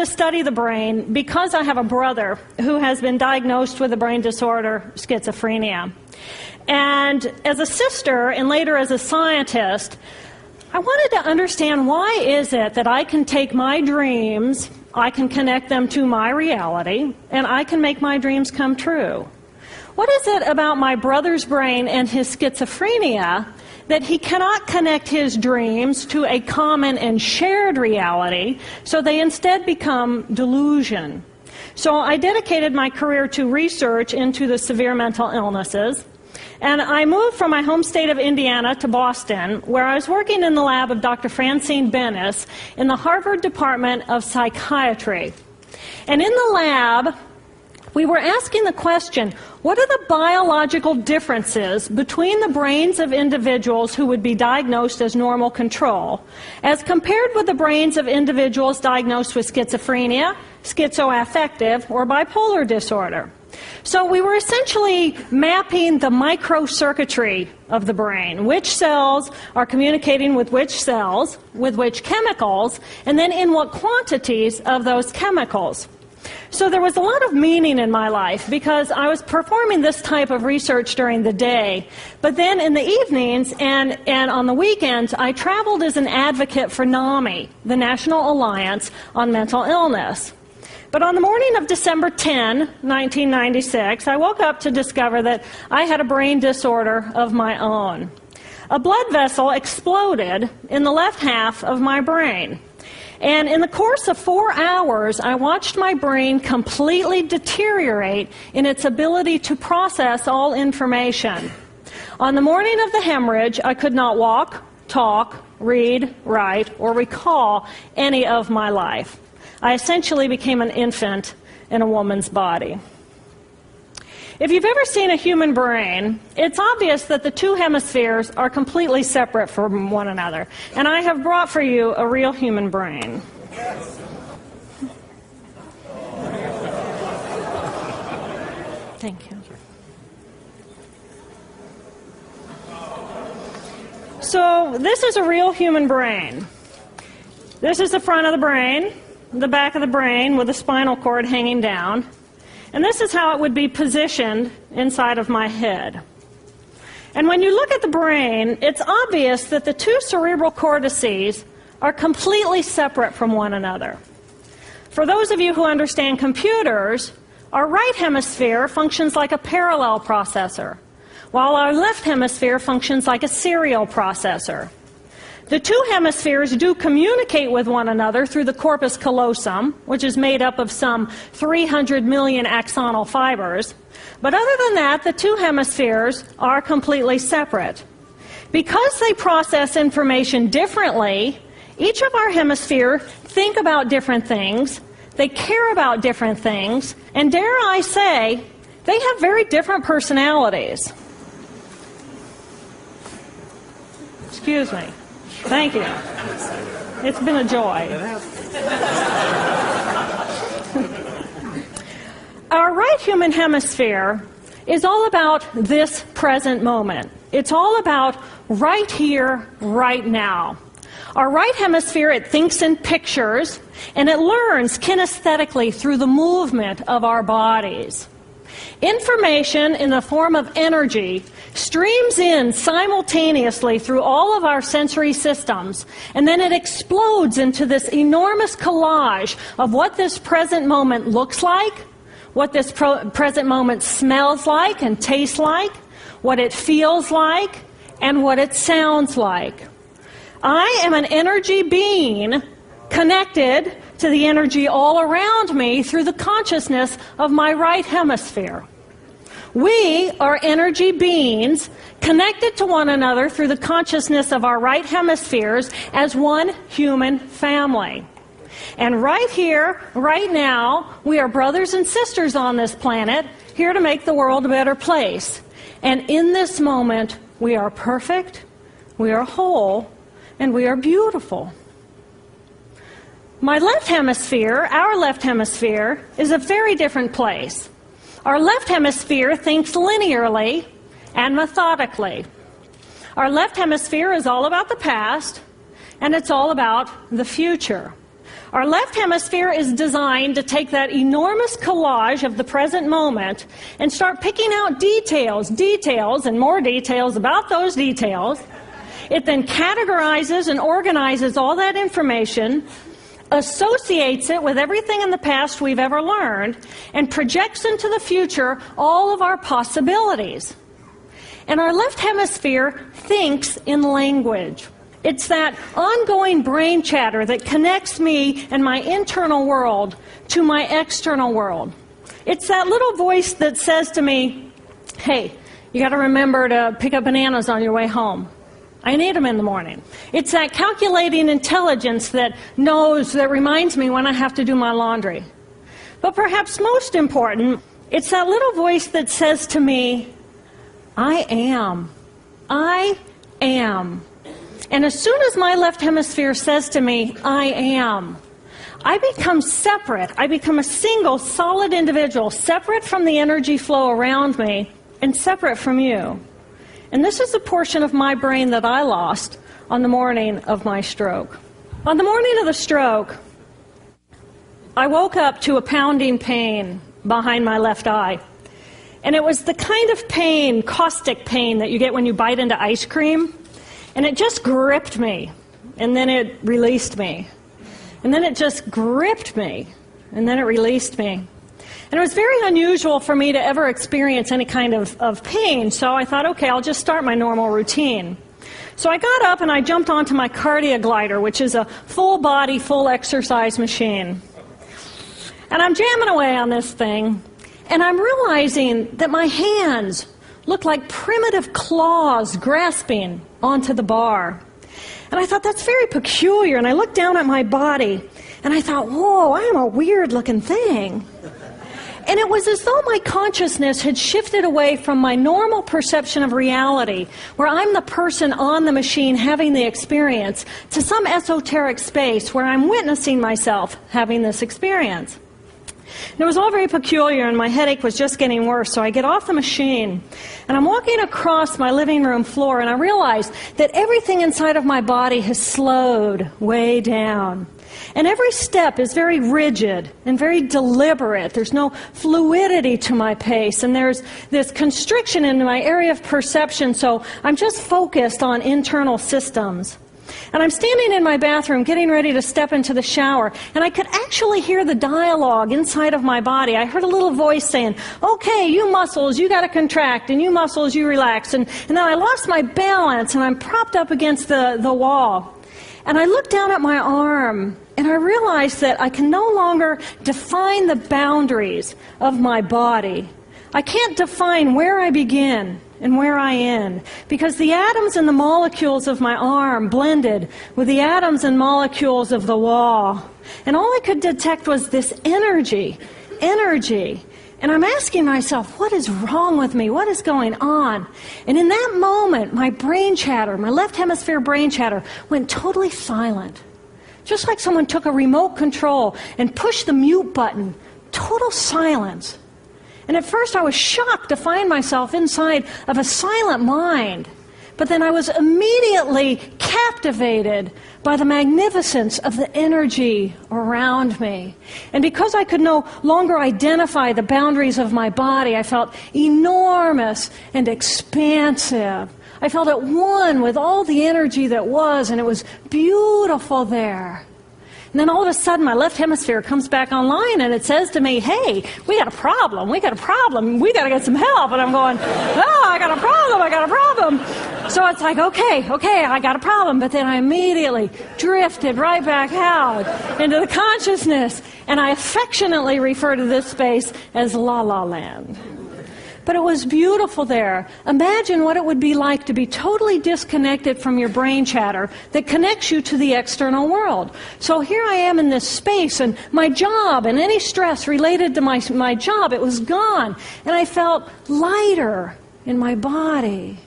to study the brain because I have a brother who has been diagnosed with a brain disorder, schizophrenia. And as a sister, and later as a scientist, I wanted to understand why is it that I can take my dreams, I can connect them to my reality, and I can make my dreams come true. What is it about my brother's brain and his schizophrenia that he cannot connect his dreams to a common and shared reality, so they instead become delusion? So I dedicated my career to research into the severe mental illnesses. And I moved from my home state of Indiana to Boston, where I was working in the lab of Dr. Francine Bennis in the Harvard Department of Psychiatry. And in the lab, we were asking the question, what are the biological differences between the brains of individuals who would be diagnosed as normal control, as compared with the brains of individuals diagnosed with schizophrenia, schizoaffective, or bipolar disorder? So we were essentially mapping the microcircuitry of the brain, which cells are communicating with which cells, with which chemicals, and then in what quantities of those chemicals. So there was a lot of meaning in my life because I was performing this type of research during the day, but then in the evenings and on the weekends, I traveled as an advocate for NAMI, the National Alliance on Mental Illness. But on the morning of December 10, 1996, I woke up to discover that I had a brain disorder of my own. A blood vessel exploded in the left half of my brain. And in the course of 4 hours, I watched my brain completely deteriorate in its ability to process all information. On the morning of the hemorrhage, I could not walk, talk, read, write, or recall any of my life. I essentially became an infant in a woman's body. If you've ever seen a human brain, it's obvious that the two hemispheres are completely separate from one another. And I have brought for you a real human brain. Thank you. So this is a real human brain. This is the front of the brain, the back of the brain with the spinal cord hanging down. And this is how it would be positioned inside of my head. And when you look at the brain, it's obvious that the two cerebral cortices are completely separate from one another. For those of you who understand computers, our right hemisphere functions like a parallel processor, while our left hemisphere functions like a serial processor. The two hemispheres do communicate with one another through the corpus callosum, which is made up of some 300 million axonal fibers. But other than that, the two hemispheres are completely separate. Because they process information differently, each of our hemispheres think about different things, they care about different things, and dare I say, they have very different personalities. Excuse me. Thank you. It's been a joy. Our right human hemisphere is all about this present moment. It's all about right here, right now. Our right hemisphere, it thinks in pictures, and it learns kinesthetically through the movement of our bodies. Information in the form of energy streams in simultaneously through all of our sensory systems, and then it explodes into this enormous collage of what this present moment looks like, what this present moment smells like and tastes like, what it feels like, and what it sounds like. I am an energy being connected to the energy all around me through the consciousness of my right hemisphere. We are energy beings connected to one another through the consciousness of our right hemispheres as one human family. And right here, right now, we are brothers and sisters on this planet, here to make the world a better place. And in this moment, we are perfect, we are whole, and we are beautiful. My left hemisphere, our left hemisphere, is a very different place. Our left hemisphere thinks linearly and methodically. Our left hemisphere is all about the past, and it's all about the future. Our left hemisphere is designed to take that enormous collage of the present moment and start picking out details, and more details about those details. It then categorizes and organizes all that information, associates it with everything in the past we've ever learned, and projects into the future all of our possibilities. And our left hemisphere thinks in language. It's that ongoing brain chatter that connects me and my internal world to my external world. It's that little voice that says to me, hey, you got to remember to pick up bananas on your way home. I need them in the morning. It's that calculating intelligence that reminds me when I have to do my laundry. But perhaps most important, it's that little voice that says to me, I am. I am. And as soon as my left hemisphere says to me, I am, I become separate. I become a single, solid individual, separate from the energy flow around me and separate from you. And this is a portion of my brain that I lost on the morning of my stroke. On the morning of the stroke, I woke up to a pounding pain behind my left eye. And it was the kind of pain, caustic pain, that you get when you bite into ice cream. And it just gripped me, and then it released me. And then it just gripped me, and then it released me. And it was very unusual for me to ever experience any kind of pain, so I thought, okay, I'll just start my normal routine. So I got up and I jumped onto my cardio glider, which is a full-body, full-exercise machine. And I'm jamming away on this thing, and I'm realizing that my hands looked like primitive claws grasping onto the bar. And I thought, that's very peculiar. And I looked down at my body, and I thought, whoa, I am a weird-looking thing. And it was as though my consciousness had shifted away from my normal perception of reality, where I'm the person on the machine having the experience, to some esoteric space where I'm witnessing myself having this experience. And it was all very peculiar, and my headache was just getting worse, so I get off the machine, and I'm walking across my living room floor, and I realize that everything inside of my body has slowed way down. And every step is very rigid and very deliberate. There's no fluidity to my pace, and there's this constriction in my area of perception, so I'm just focused on internal systems. And I'm standing in my bathroom getting ready to step into the shower, and I could actually hear the dialogue inside of my body. I heard a little voice saying, okay, you muscles, you got to contract, and you muscles, you relax. And then I lost my balance, and I'm propped up against the wall. And I looked down at my arm, and I realized that I can no longer define the boundaries of my body. I can't define where I begin and where I end, because the atoms and the molecules of my arm blended with the atoms and molecules of the wall. And all I could detect was this energy. And I'm asking myself, what is wrong with me? What is going on? And in that moment, my brain chatter, my left hemisphere brain chatter, went totally silent. Just like someone took a remote control and pushed the mute button. Total silence. And at first I was shocked to find myself inside of a silent mind. But then I was immediately captivated by the magnificence of the energy around me. And because I could no longer identify the boundaries of my body, I felt enormous and expansive. I felt at one with all the energy that was, and it was beautiful there. And then all of a sudden, my left hemisphere comes back online, and it says to me, hey, we got a problem, we got to get some help. And I'm going, oh, I got a problem. So it's like, okay, I got a problem. But then I immediately drifted right back out into the consciousness, and I affectionately refer to this space as La La Land. But it was beautiful there. Imagine what it would be like to be totally disconnected from your brain chatter that connects you to the external world. So here I am in this space, and my job and any stress related to my job, it was gone. And I felt lighter in my body.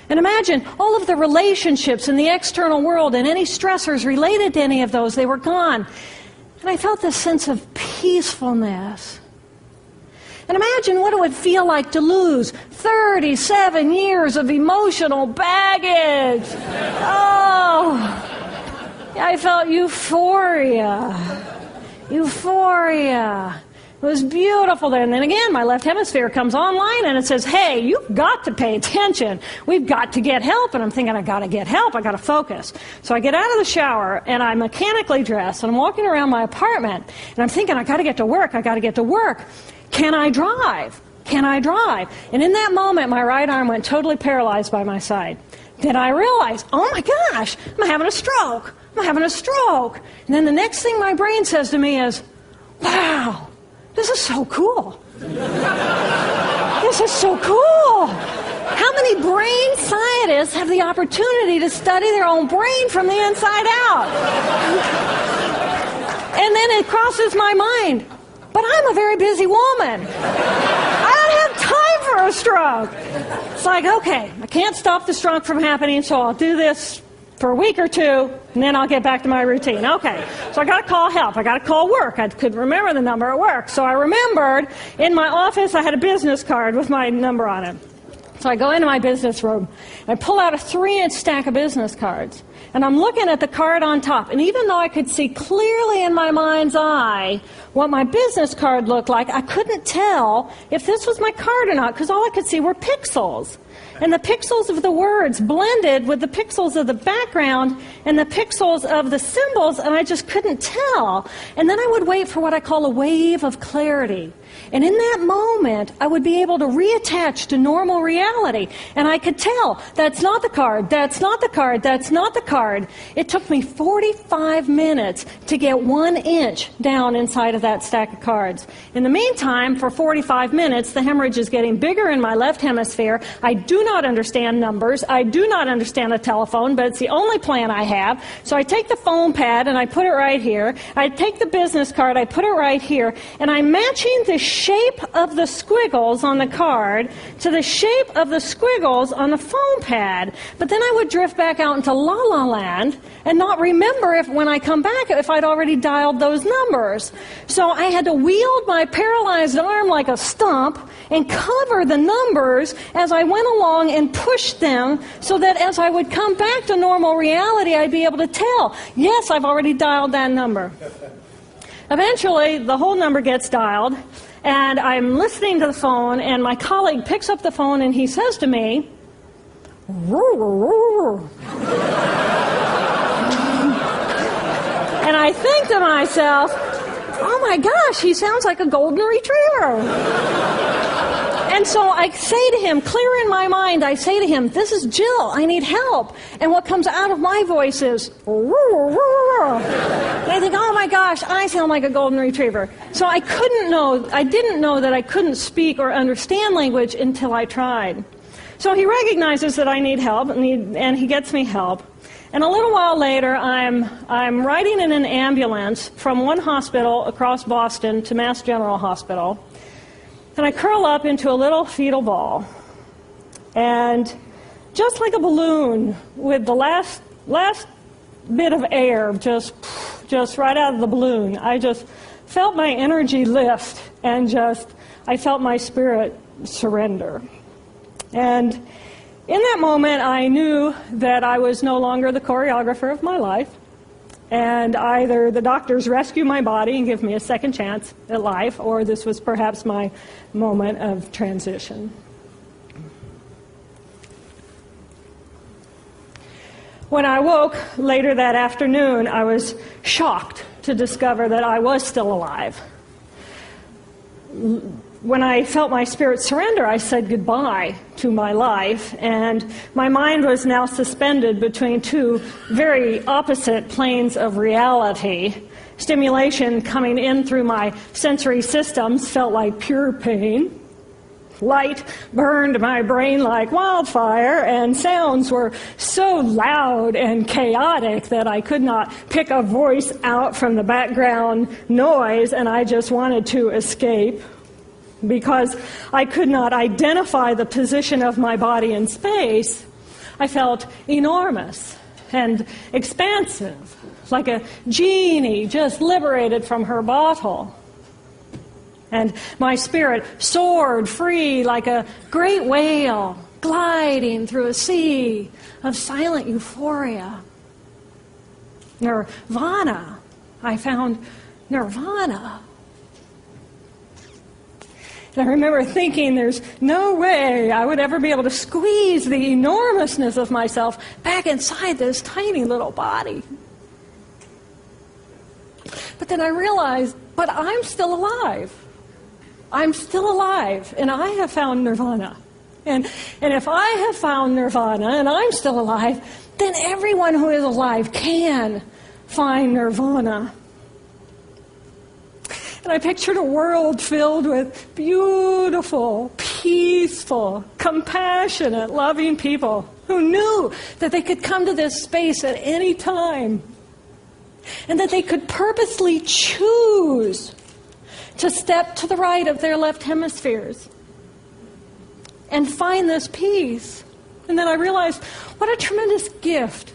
And imagine all of the relationships in the external world and any stressors related to any of those, they were gone. And I felt this sense of peacefulness. And imagine what it would feel like to lose 37 years of emotional baggage. Oh, I felt euphoria. Euphoria. It was beautiful there. And then again, my left hemisphere comes online and it says, hey, you've got to pay attention. We've got to get help. And I'm thinking, I got to get help. I got to focus. So I get out of the shower and I'm mechanically dressed and I'm walking around my apartment and I'm thinking, I got to get to work. I got to get to work. Can I drive? Can I drive? And in that moment, my right arm went totally paralyzed by my side. Then I realized, oh my gosh, I'm having a stroke. I'm having a stroke. And then the next thing my brain says to me is, wow. This is so cool. This is so cool. How many brain scientists have the opportunity to study their own brain from the inside out? And then it crosses my mind, but I'm a very busy woman. I don't have time for a stroke. It's like, okay, I can't stop the stroke from happening, so I'll do this for a week or two, and then I'll get back to my routine. Okay, so I got to call help. I got to call work. I couldn't remember the number at work. So I remembered in my office I had a business card with my number on it. So I go into my business room, and I pull out a 3-inch stack of business cards. And I'm looking at the card on top. And even though I could see clearly in my mind's eye what my business card looked like, I couldn't tell if this was my card or not, because all I could see were pixels. And the pixels of the words blended with the pixels of the background and the pixels of the symbols, and I just couldn't tell. And then I would wait for what I call a wave of clarity. And in that moment, I would be able to reattach to normal reality. And I could tell, that's not the card, that's not the card, that's not the card. It took me 45 minutes to get 1 inch down inside of that stack of cards. In the meantime, for 45 minutes, the hemorrhage is getting bigger in my left hemisphere. I do not understand numbers. I do not understand a telephone, but it's the only plan I have. So I take the phone pad and I put it right here. I take the business card, I put it right here, and I'm matching the shape of the squiggles on the card to the shape of the squiggles on the phone pad. But then I would drift back out into La La Land and not remember if when I come back if I'd already dialed those numbers. So I had to wield my paralyzed arm like a stump and cover the numbers as I went along and push them so that as I would come back to normal reality, I'd be able to tell, yes, I've already dialed that number. Eventually, the whole number gets dialed, and I'm listening to the phone, and my colleague picks up the phone, and he says to me, and I think to myself, oh my gosh, he sounds like a golden retriever. And so I say to him, clear in my mind, I say to him, this is Jill, I need help. And what comes out of my voice is, and I think, oh my gosh, I sound like a golden retriever. So I didn't know that I couldn't speak or understand language until I tried. So he recognizes that I need help, and he gets me help. And a little while later, I'm riding in an ambulance from one hospital across Boston to Mass General Hospital. And I curl up into a little fetal ball. And just like a balloon, with the last bit of air just right out of the balloon, I just felt my energy lift and I felt my spirit surrender. And in that moment, I knew that I was no longer the choreographer of my life. And either the doctors rescue my body and give me a second chance at life, or this was perhaps my moment of transition. When I woke later that afternoon, I was shocked to discover that I was still alive. When I felt my spirit surrender, I said goodbye to my life, and my mind was now suspended between two very opposite planes of reality. Stimulation coming in through my sensory systems felt like pure pain. Light burned my brain like wildfire, and sounds were so loud and chaotic that I could not pick a voice out from the background noise, and I just wanted to escape. Because I could not identify the position of my body in space, I felt enormous and expansive, like a genie just liberated from her bottle. And my spirit soared free like a great whale gliding through a sea of silent euphoria. Nirvana. I found Nirvana. And I remember thinking there's no way I would ever be able to squeeze the enormousness of myself back inside this tiny little body. But then I realized, but I'm still alive. I'm still alive, and I have found Nirvana. And if I have found Nirvana and I'm still alive, then everyone who is alive can find Nirvana. And I pictured a world filled with beautiful, peaceful, compassionate, loving people who knew that they could come to this space at any time and that they could purposely choose to step to the right of their left hemispheres and find this peace. And then I realized what a tremendous gift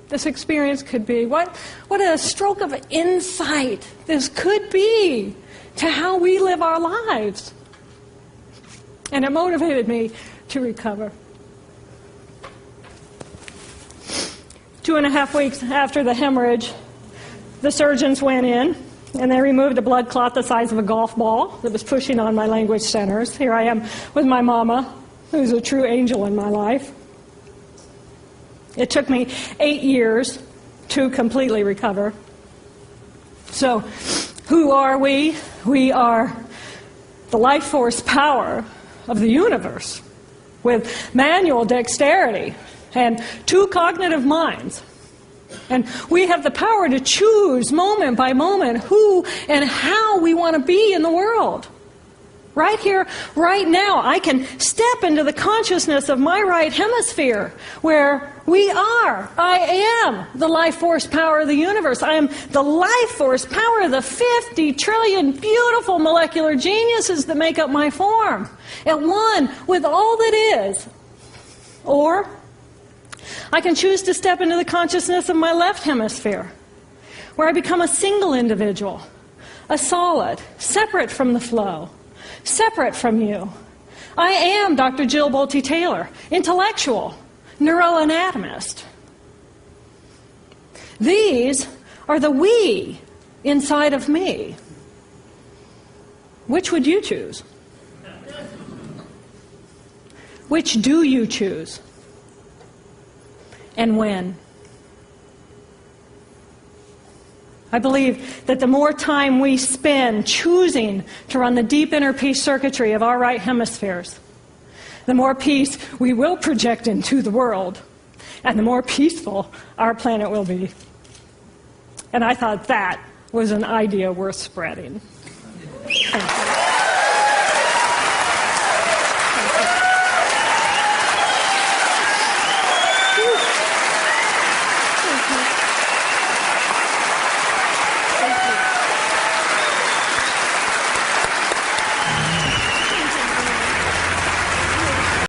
this experience could be. What a stroke of insight this could be to how we live our lives. And it motivated me to recover. 2.5 weeks after the hemorrhage, the surgeons went in and they removed a blood clot the size of a golf ball that was pushing on my language centers. Here I am with my mama, who's a true angel in my life. It took me 8 years to completely recover. So, who are we? We are the life force power of the universe with manual dexterity and 2 cognitive minds. And we have the power to choose moment by moment who and how we want to be in the world. Right here, right now, I can step into the consciousness of my right hemisphere where we are. I am the life force power of the universe. I am the life force power of the 50 trillion beautiful molecular geniuses that make up my form, at one with all that is. Or I can choose to step into the consciousness of my left hemisphere, where I become a single individual, a solid, separate from the flow, separate from you. I am Dr. Jill BOLTE Taylor, intellectual, neuroanatomist. These are the we inside of me. Which would you choose? Which do you choose? And when? I believe that the more time we spend choosing to run the deep inner peace circuitry of our right hemispheres, the more peace we will project into the world, and the more peaceful our planet will be. And I thought that was an idea worth spreading.